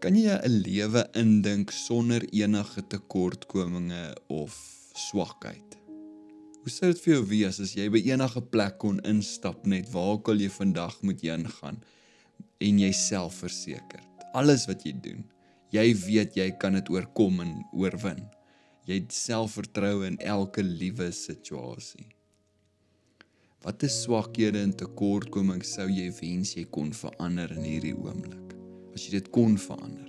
Kan jy 'n lewe indink sonder enige tekortkominge of swakheid? Hoe sou dit vir jou wees as jy by enige plek kon instap net waar ook al jy vandag moet heen gaan en jy selfversekerd? Alles wat jy doen, jy weet jy kan dit oorkom en oorwin. Jy het selfvertroue in elke liewe situasie. Wat is swakhede en tekortkomings sou jy wens jy kon verander in hierdie oomblik? As jy dit kon verander,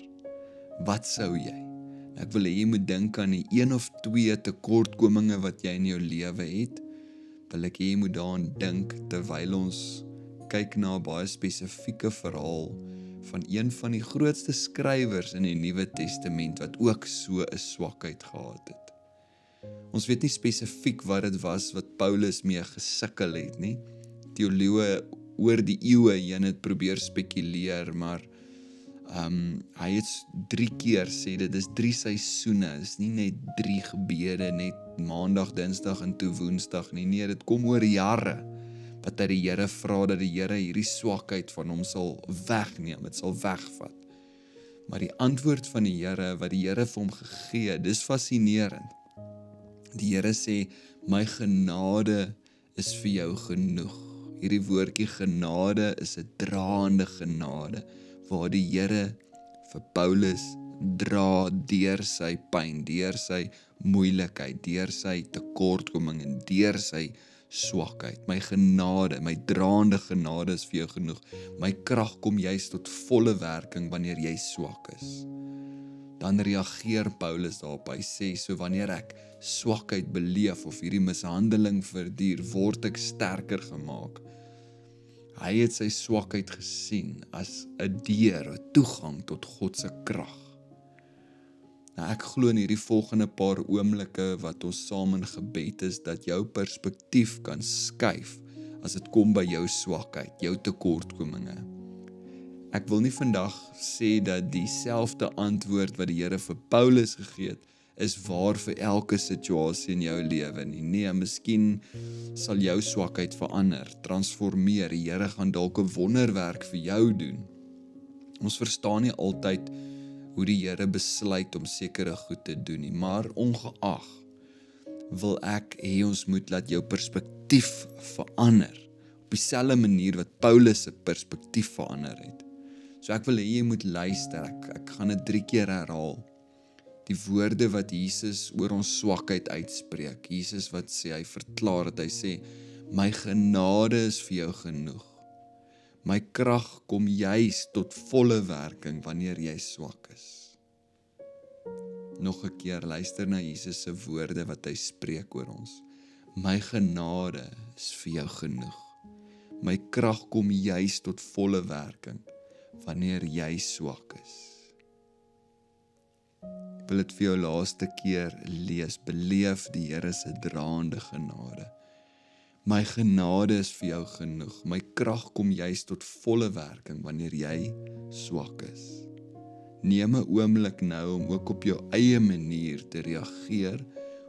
wat sou jy? Ek wil hê jy moet dink aan die 1 of 2 tekortkominge wat jy in jou lewe het. Wil ek hê jy moet daaraan dink terwyl ons kyk na 'n baie spesifieke verhaal van een van die grootste skrywers in die Nuwe Testament wat ook so 'n swakheid gehad het. Ons weet nie spesifiek wat dit was wat Paulus mee gesukkel het nie. Teoloë oor die eeue heen het probeer spekuleer, maar hy het 3 keer sê dit is 3 seisoene, is nie net 3 gebede, net maandag, dinsdag en toe woensdag nie. Nee, dit kom oor jare wat hy die Here vra dat die Here hierdie swakheid van hom sal wegneem, dit sal wegvat. Maar die antwoord van die Here, wat die Here vir hom gegee het, dis fascinerend. Die Here sê, my genade is vir jou genoeg. Hierdie woordjie genade is 'n draande genade, waar die Here vir Paulus dra deur sy pyn, deur sy moeilikheid, deur sy tekortkoming en deur sy swakheid. My genade, my draande genade is vir jou genoeg. My krag kom juist tot volle werking wanneer jy swak is. Dan reageer Paulus daarop, hy sê, so wanneer ek swakheid beleef of hierdie mishandeling verduur, word ek sterker gemaak. Hy het sy swakheid gesien as 'n deur, 'n toegang tot God se krag. Nou ek glo in hierdie volgende paar oomblikke wat ons saam in gebed is, dat jou perspektief kan skuif as dit kom by jou swakheid, jou tekortkominge. Ek wil nie vandag sê dat dieselfde antwoord wat die Here vir Paulus gegee het, is waar vir elke situasie in jou lewe nie. Nee, miskien sal jou swakheid verander, transformeer. Die Here gaan dalk 'n wonderwerk vir jou doen. Ons verstaan nie altyd hoe die Here besluit om sekere goed te doen nie, maar ongeag wil ek hê ons moet laat jou perspektief verander, op dieselfde manier wat Paulus se perspektief verander het. So ek wil hê jy moet luister, ek gaan dit 3 keer herhaal. Die woorde wat Jesus oor ons swakheid uitspreek, Jesus wat sê, hy verklaar het, hy sê, my genade is vir jou genoeg. My krag kom juis tot volle werking wanneer jy swak is. Nog 'n keer, luister na Jesus se woorde wat hy spreek oor ons. My genade is vir jou genoeg. My krag kom juis tot volle werking wanneer jy swak is. Ek wil dit vir jou laaste keer lees, beleef die Here se draande genade. My genade is vir jou genoeg, my krag kom juist tot volle werking wanneer jy swak is. Neem 'n oomblik nou om ook op jou eie manier te reageer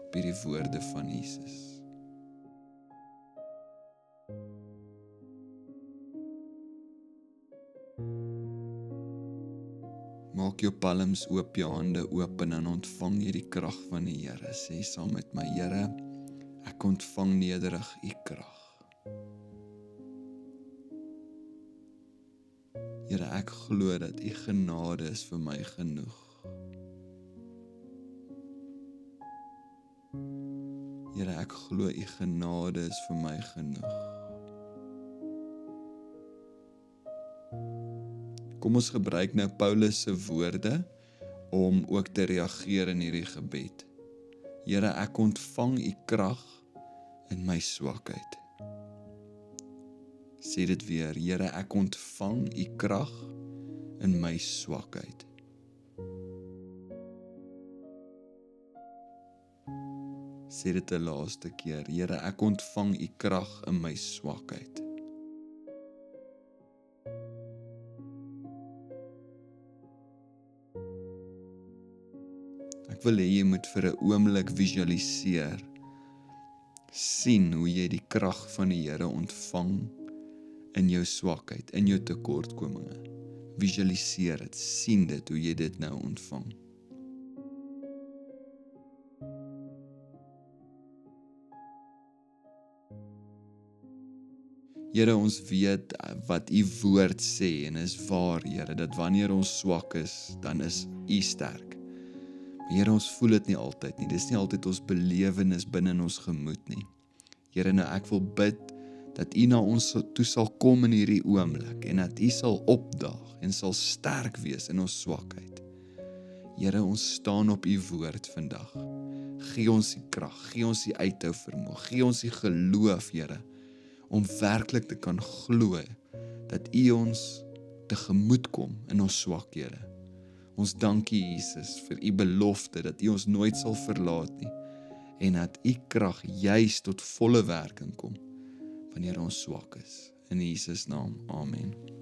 op hierdie woorde van Jesus. Maak jou palms oop, jou hande oop en ontvang jy die krag van die Here. Sê saam met my, Here, ek ontvang nederig u krag. Here, ek glo dat u genade is vir my genoeg. Here, ek glo u genade is vir my genoeg. Kom ons gebruik nou Paulus se woorde om ook te reageer in hierdie gebed. Here, ek ontvang u krag in my swakheid. Sê dit weer, Here, ek ontvang u krag in my swakheid. Sê dit 'n laaste keer, Here, ek ontvang u krag in my swakheid. Ek wil hê jy moet vir 'n oomblik visualiseer, sien hoe jy die krag van die Here ontvang in jou swakheid, in jou tekortkominge. visualiseer dit, sien dit, hoe jy dit nou ontvang. Here, ons weet wat u woord sê, en is waar, Here, dat wanneer ons swak is, dan is u sterk. Maar Here, ons voel dit nie altyd nie, dis nie altyd ons belewenis binne in ons gemoed nie. Here, nou ek wil bid, dat u na ons toe sal kom in hierdie oomblik, en dat u sal opdaag, en sal sterk wees in ons swakheid. Here, ons staan op u woord vandag. Gee ons die krag, gee ons die uithou vermoë, gee ons die geloof, Here, om werklik te kan glo, dat u ons tegemoet kom in ons swakhede. Ons dank u, Jesus, vir u belofte, dat u ons nooit sal verlaat nie, en dat u krag juis tot volle werking kom, wanneer ons swak is. In Jesus naam, amen.